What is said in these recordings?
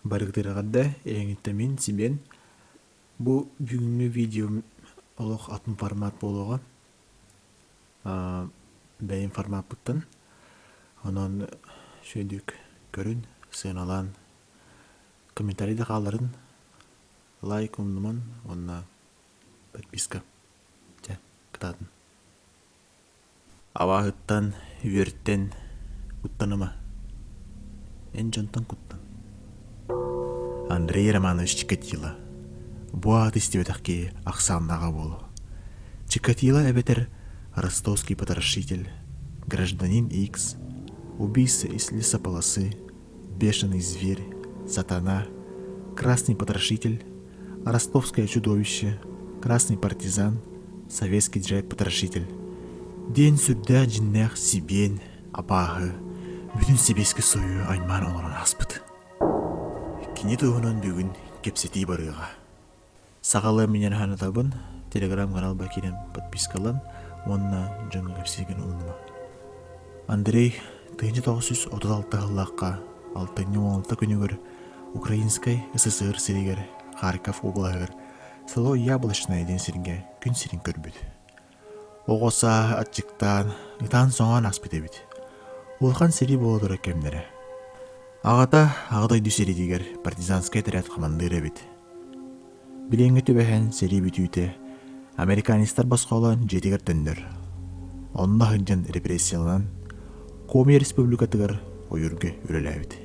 Барыгдырагадда эңиттемин сибен бу бүгүнкү видео олох атын формат болуга бэйин формат буттан онон шөйдүк көрүн сыналан комментарийде кааларын лайк умнуман онна подписка жа кытатын абаахыттан үөрттен куттаныма эн жонтон куттан Андрей Романович Чикатило буат истебетахки Оксанага болу. Чикатило эбетер ростовский потрошитель, гражданин Икс, убийца из лесополосы, бешеный зверь, сатана, красный потрошитель, ростовское чудовище, красный партизан, советский джек-потрошитель. Ден сүрдә жиннах сибен, апағы, бүтін себескі сою айнман оларын аспыт. Кені туғынан бүгін кепсети барыға. Сағалы менен ханатабын, телеграм канал бакинен подпискалан, онна жаңы кепсеген ұлыныма. Андрей 1936 жыллаққа 6-16 күнігір Украинскай СССР сиригер Харьков облағыр село Яблочное ден сиринге күн сирин көрбүд. Оғоса атчыктан ытан соңан аспыт эбит. Улхан сири болодыр кемдері. Ағата ағыдай дүсері дегер партизанскай отряд командыры бит. Биленге төбәһән сери бүтүйте американистар басқалан жетегер төндөр. Онна хынжан репрессияланан Коми республикатыгар ойырге үреләбит.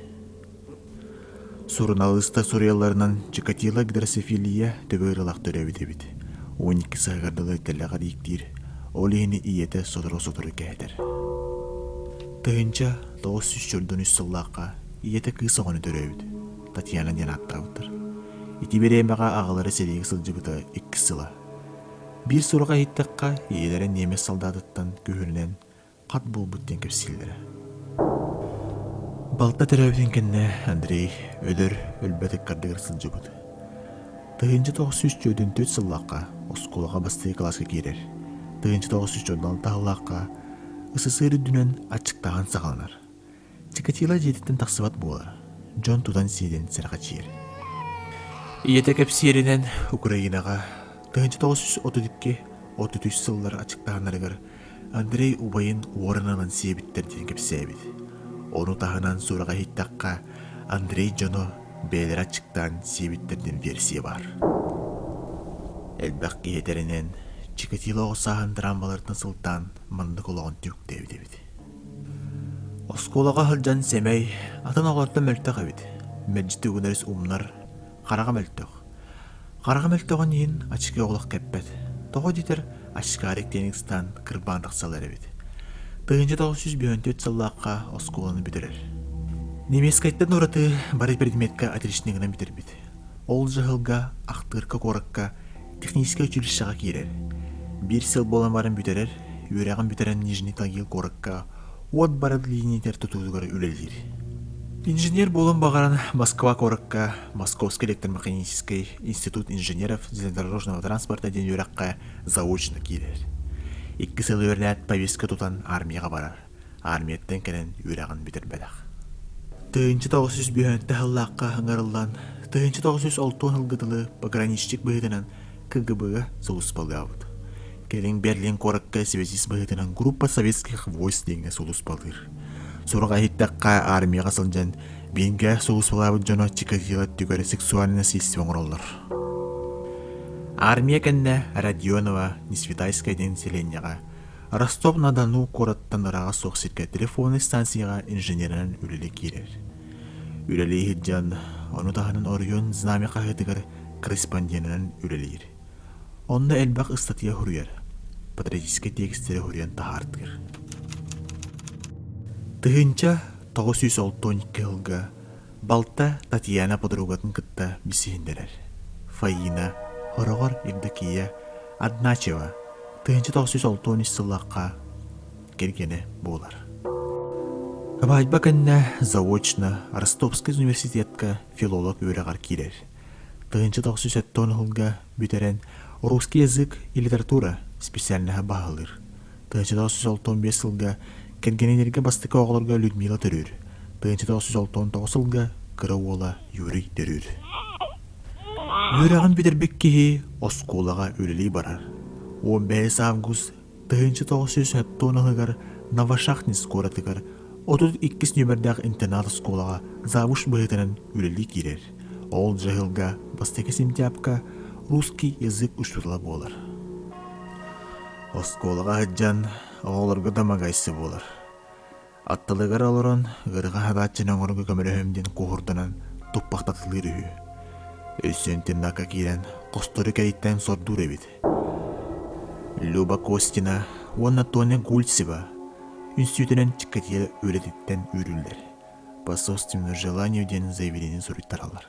Сурыналыста Сурияларынан Чикатило гидроцефилия төбөрілақ төрәбит эбит. 12 сағырдылы тәліғар иктир, олейіні иеті содыры кәдір. Тыгынча 904 сыллаққа иеті кыз оғыны төрәбит. Татьяна ден аттабыттыр. Ити беремеға ағылары серегі сылжыбыты 2 сыла. Bir сураға иттіққа иелері немес солдатыттан көхірінен қат бол бүттен көпсілдері. Балта төрәбітін кенне Андрей өлір өлбәтік қардығыр сылжыбыты. Тыгынчы 904 сыллаққа осколаға басты класқа керер. Тыгынчы 906 сыллаққа ысысыры дүнен ачықтаған сағаланар. Чикатило жетіттен тақсыбат болар. Джон тудан сейден сәрға чиер. Иеті кәпсиерінен Украинаға тыгынчы 932-33 сыллар ачықтағанарығыр Андрей убайын орынынан себіттерден кәпсәбет. Оны тағынан сұраға хиттаққа Андрей Джоно бәлер ачықтан себіттерден версия бар. Әлбәқ кейетерінен Чикатило осағын драмбалардың сылтан маңды қолағын түк дәуді. Осколаға хылжан сәмәй атын оғларды мөлтіқ әбет. Мәджіті өнеріс умнар қараға мөлтіқ. Қараға мөлтіғын ең ачықы оғлық кәппәт. Тоғы детер ачықы аректеніңістан кірбандық салар әбет. Тыгынчы 904 сыллаққа осколаны бітірер. Немескайттан ораты бары предметка отречнігінен бітірбет. Ол жығылға, ақтырқа қорыққа, техническа училищаға керер. Bir сыл болан барын бүтерер, үйрәғын бүтерен Нижний Тагил қорыққа, от барад линиятер тұтудығыр үлелер. Инженер болан бағаран Москва қорыққа, Московский электромеханический институт инженеров железнодорожного транспорта ден үйрәққа заочно керер. 2 сыл өрләт повестка тұтан армияға барар. Армияттен кәнен үйрәғын бітір бәдәқ. Тыгынчы 905 тәхіллаққа ғыңарылдан, тыгынчы 906 ғылғытылы пограниччик бұғытынан КГБ-ға соғыс балы ауыд. Келин Берлин қорыққа связис бұғытынан группа советских войск деңге соғыс балыр. Сұраға хиттаққа армияға сылжан бенге соғыс балы ауыд жоно Чикатило түгәрі сексуальный насильствен оролыр. Армия кәнне Родионова Несветайская ден селенияға Ростов-на-Дону қораттаныраға соқсетке телефонный станцияға инженерінен үлілі керер. Үлілі хиджан, оны тағынан Орион знамя қағытығыр корреспонденінен үлілер. Онна әлбақ ұстатия хұрыяр, патриотический текстері хұрыян тағартығыр. Тыгынча 912 жылға Балта Татьяна подругатын кытта бисейіндерер. Фаина, Хорогор Евдокия, Одначева, тыгынчы 906 сыллаққа келгені болар. Кабайба кәнне заочно Ростовский университетка филолог өріғар керер. Тыгынчы 907 жылға бүтерен русский язык и литература специальныға бағылыр. Тыгынчы 965 жылға келгенелерге бастықы оғылырға Людмила түрір. Тыгынчы 969 жылға кыра уола Юрий дөрүр. Юрагын битербек кихи осколага үлели барар. 15 август 1970 Новошахтинск коратыгар 32 нөмірдәк интернат сколага завуш быһытынан үлели кирер. Ол жahылга бастеке сентябрьга русский язык учтурла болар. Осколага хыджан оғолорга дамагайсы болар. Аттылыгар олорон гырга хадатчын оңорга көмөлөһөмден кухурданан туппактатылыр үһү. Өссөнтен нака кирен костору кәриттен сордур эбит. Люба Костина, Уанна Тоня Гульцева, институтынан Чикатило өредеттен үрүлдер. По собственному желанию ден заявление суриттаралар.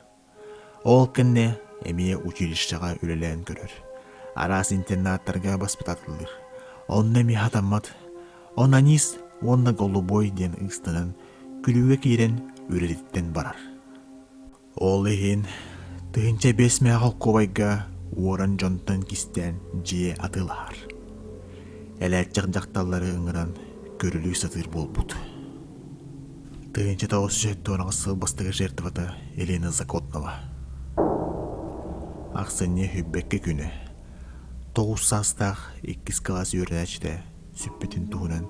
Ол кенне эмие училищага үлелен көрөр. Арас интернаттарга воспитатылыр. Онна михатамат, онанис, онна голубой ден ыстынан күлүгө кирен өредеттен барар. Ол эхин тыгынча 5 меғал ковайга Уоран Джонтон кистен жие атылар. Әләтчақ жақталары ыңыран көрілі сатыр болбуд. Тыгынча 907 бастығы жертвата Елена Закотнова. Ақсыне хүббекке күні. 9 састақ 2 класс өрнәчті сүппетін туғынан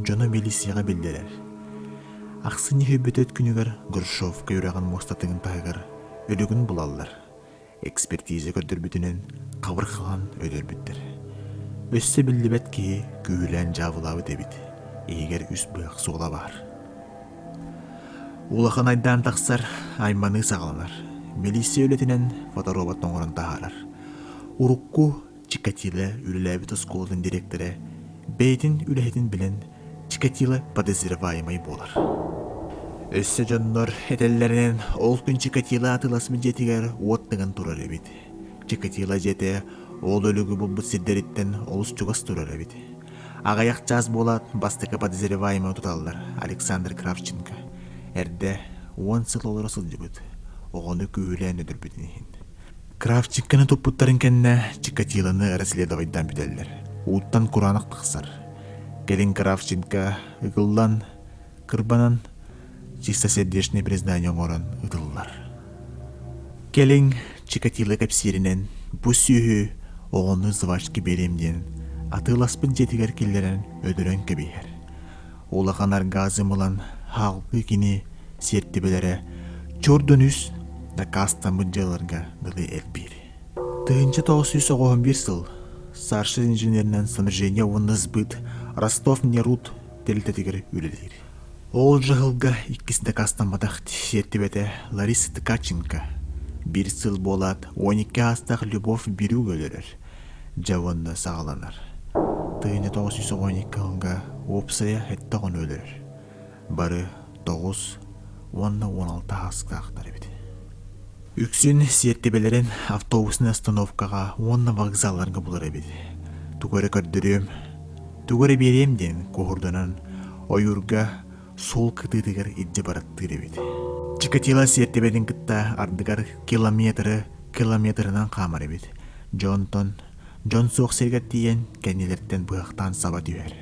Джона милисияға білдерер. Ақсыне хүббетет күнігір Грушовка үреген мостатығын тағығыр өлігін бұлалар. Экспертиза көрдірбітінен қабырқылан өдірбіттір. Өссе білдібет ки күйілен жавылауы дебіт. Егер үс бұяқ соғла бар. Улақан айдан тақсар айманы сағаланар. Милисия өлетінен фоторобот оңырын тағарар. Урукку Чикатило үліләбіт осколдың директоры бейтін үләхетін білін Чикатило подозреваемый болар. Өссө жоннор этеллеринен ол күн Чикатило атыласмын жетигер уоттыган турар эбит. Чикатило жете ол өлүгү булбут сирдериттен олус чугас турар эбит. Агаяк жаз болат бастыкы подозреваемый туталлар Александр Кравченко. Эрде 10 сыл олар сылжыбыт. Оғону күйілен өдірбітінен. Кравченканы туппуттарын кенне Чикатилоны расследовайдан бітеллер. Уттан куранық тықсар. Келин Кравченко ыгылдан кырбанан чистосердечное признание оңоран ыдыллар. Келин Чикатило кәпсиринен бу сүйі оғыны звачки беремден атыласпын жетігер келдерін өдірін көбейер. Олағанар газы мылан халқы кені серттебелері чордон үс да кастан бұджаларға дылы әлбір. 1911 сыл старший инженерінен снабжение онны сбыт Ростов-Нерут телтетігер үлелер. Ол жығылға иккісінде кастамадақ сертебеті Лариса Ткаченко. 1 сыл болат 12 астақ любовь беру өлерер. Жауынны сағаланар. 1912 ғылға опсая әттіғын өлерер. Бары 9, 16 астақтар беді. Үксін сертебелерін автобусны остановкаға 10 вокзаларға бұлар беді. Тугары көрдірем, тугары берем ден коғырданан ойырға сол кытыдыгар идже бараттыр эбит. Чикатило сертебедин кытта ардыгар километрынан камар эбит. Джон соқ сергат тиен кенелерден бұяқтан саба түйер.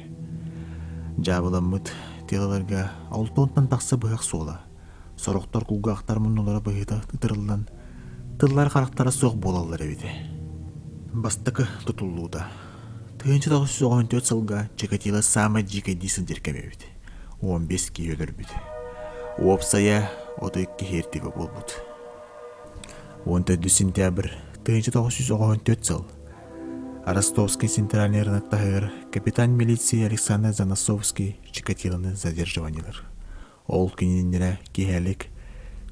Жабыламмыт телаларга алтонтан тақсы бұяқ сола. Сороқтар кулгақтар мұнылары бұйыда тұтырылдан тыллар қарақтары соқ болалар эбит. Бастықы тұтылууда. 1914 сылға Чикатило самы жикеди сылдеркем эбит. 15 ки өлөр бүт. Опсая 32 хертигі бол бұд. 14 сентябрь 1914 сыл. Ростовский центральный рыноктағыр капитан милиции Александр Заносовский Чикатилоны задерживанилар. Ол күнінері кейәлік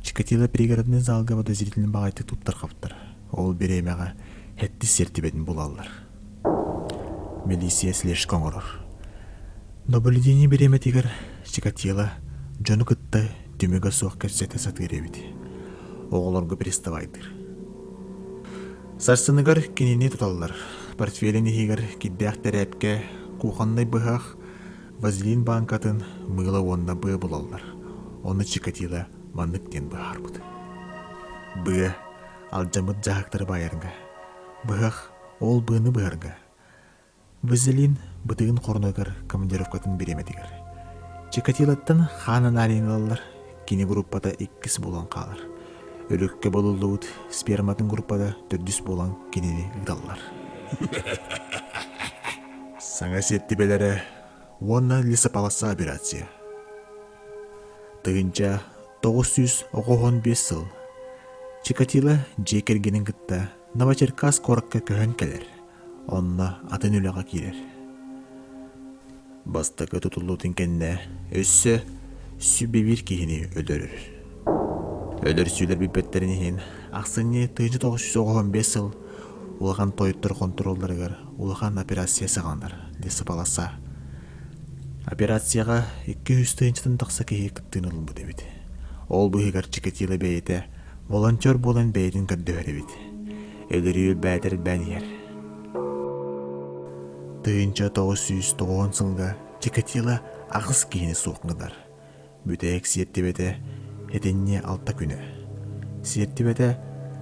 Чикатило пригородный залға подозрительный бағайты туттар қаптар. Ол беремеға әтті сертебетін болалар. Милиция слеш коңырыр. Наблюдение береметигер Чикатило жону кытты түмеге соқ көрсеті сатыр ебіт. Оғыларға приставайдыр. Сарсыныгар кенене тұталылар. Портфелін егер киддәқтер әпке куханнай бұғақ вазелин банкатын мыла онна бұғы бұлалар. Оны Чикатило манныктен бұғар бұд. Бұғы алжамыд жағақтары байырға. Бұғақ ол бұғыны бұғарға. Вазелин бұтығын қорнығыр командировкатын береметігір. Чикатилоттан ханын аренгалар кини группата 2 болан қалар. Өлөкке болулуут сперматын группада 4 болан кинини ыдаллар. Саңа сеттибелері уонна лесопаласа операция. Тыгынча 995 сыл Чикатило жекергенин кытта Новочеркасск коракка көхөн келер. Онна атын үліға кирер. Бастакы тутулуутун кенне өссө сүббебир кихини өдөрөр. Өдөр сүүлер биппеттеринин аксыны 1995 сыл улахан тойыттыр контролларыгар улахан операция сагандар. Лесопаласа. Операцияға 200 тыынчытын тақса кеге кыттыынылын бұ дебит. Ол бұхигар Чикатило бейте волонтер болан бейдін көрдөөр бит. Өлөрү бәдер бәнияр. Тыынча 990 сылга Чикатило ағыз кейіні соқыңдар. Бүтәйек сиеттебеті етенне алта күні. Сиеттебеті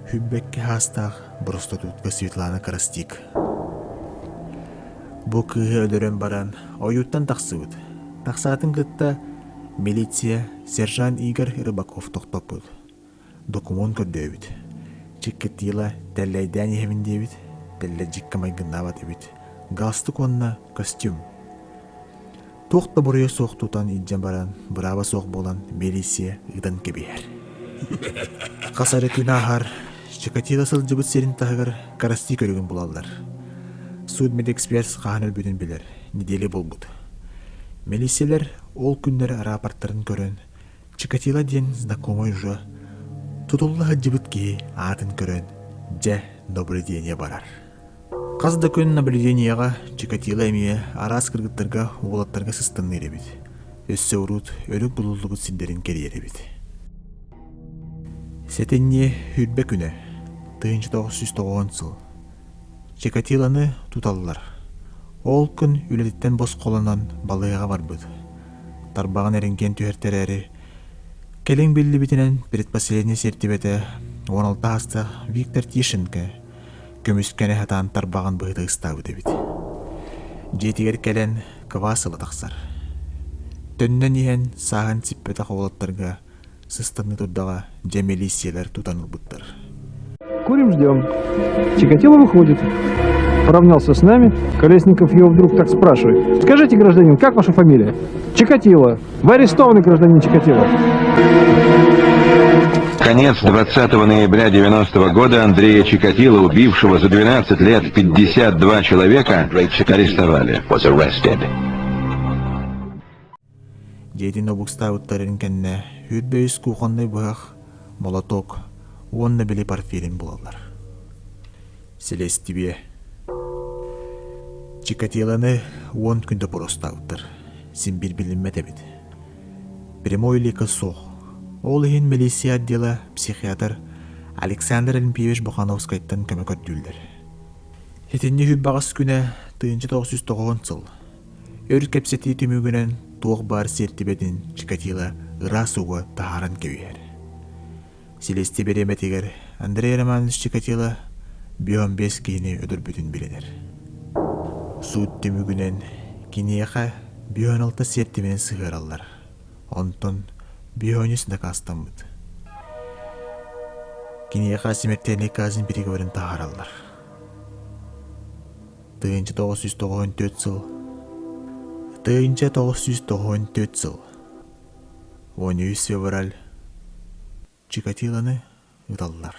хүббекке хастақ проститутка Светлана Карастик. Бұ күйі өлөрен баран ойуттан тақсыбыд. Тақсатын кытта милиция сержант Игорь Рыбаков тоқтоппыд. Документ көрдөбіт. Чикатило тәлләйдән ехемін дебіт, тәллә жиккамай гыннабат ебіт. Галстук онна костюм. Тоқта бұрыя соқ тутан иджан баран, бұрава соқ болан милиция ыдан кебейер. Қасары күн ахар, Чикатило сыл жыбыт серін тағығыр Карасти көрігін бұлалдар. Судмедэксперт қағын өлбүдін білер, недели болбуд. Милициялер ол күндер рапорттарын көрін, Чикатило ден знакомый жо, тутуллаға жыбыт ки атын көрін, жа наблюдение барар. Қазда күн наблюденияға Чикатило әмие арас кыргыттарға уолаттарға сыстын еребет. Өссө урут өлік бұлылығы сіндерін кері еребет. Сетенне хүрбе күні, 1990 сыл. Чикатилоны туталлар. Ол күн үлелеттен бос қоланан балыға барбыд. Тарбағын әрінген түйертерәрі. Келең белі бітінен предпоследний сертибеті 16 аста Виктор Тишенко көміскәне хатан тарбағын бұғыды ұстауы дебіт. Жетігер келен квасылы тақсар. Төннен ehen сағын сиппеті қоғылаттарға сыстаны тұрдаға жемелисиялар тутаныл бұттыр. Курим, ждем. Чикатило выходит. Поравнялся с нами. Колесников его вдруг так спрашивает. Скажите, гражданин, как ваша фамилия? Чикатило. Вы арестованный, гражданин Чикатило. Конец 20 ноября 90 года Андрея Чикатило, убившего за 12 лет 52 человека, арестовали. Жетин обукста уттарын кенне хүдбөйс кухонный бұғақ молоток онны білі парфирин болалар. Селестибе Чикатилоны 10 күнді проста уттыр. Син бір білінмет әбід. Прямой лика соқ. Ол ең милиция отдела психиатр Александр Олимпиевич Бухановскайттан көмек өттүлдір. Хетенне хүббағыз күні 1990 сыл. Өр кепсеті түмігінен туық бар сертибетін Чикатило ырасуға тахаран көвер. Селесте береметегер Андрей Романович Чикатило 15 кейіні өдір бүтін біленер. Суд түмігінен кинеяқа 16 сертибенен сығыралар. Онтон 15 дақастан бұд. Кинеяқа семектеріне казын переговорын тахаралар. 1994 сыл 1994 сыл 13 февраль Чикатилоны ыдаллар.